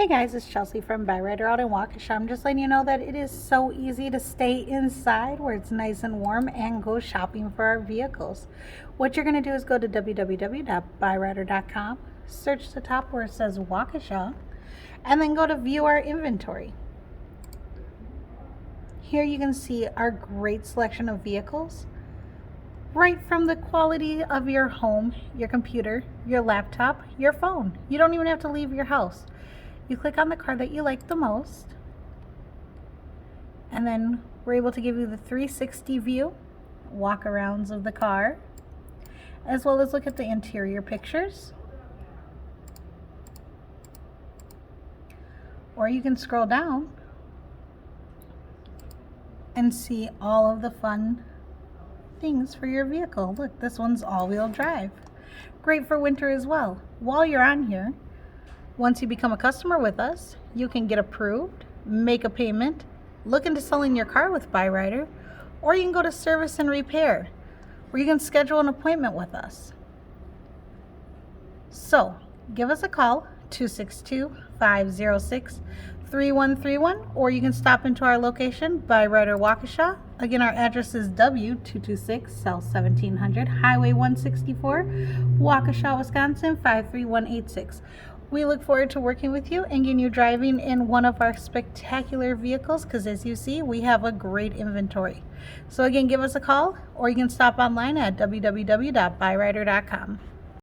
Hey guys, it's Chelsea from Byrider out in Waukesha. I'm just letting you know that it is so easy to stay inside where it's nice and warm and go shopping for our vehicles. What you're going to do is go to www.byrider.com, search the top where it says Waukesha, and then go to view our inventory. Here you can see our great selection of vehicles right from the quality of your home, your computer, your laptop, your phone. You don't even have to leave your house. You click on the car that you like the most, and then we're able to give you the 360 view, walk arounds of the car, as well as look at the interior pictures. Or you can scroll down and see all of the fun things for your vehicle. Look, this one's all-wheel drive. Great for winter as well. While you're on here, once you become a customer with us, you can get approved, make a payment, look into selling your car with Byrider, or you can go to service and repair, where you can schedule an appointment with us. So, give us a call, 262-506-3131, or you can stop into our location, Byrider Waukesha. Again, our address is W226 South 1700 Highway 164, Waukesha, Wisconsin 53186. We look forward to working with you and getting you driving in one of our spectacular vehicles, because as you see, we have a great inventory. So again, give us a call, or you can stop online at www.byrider.com.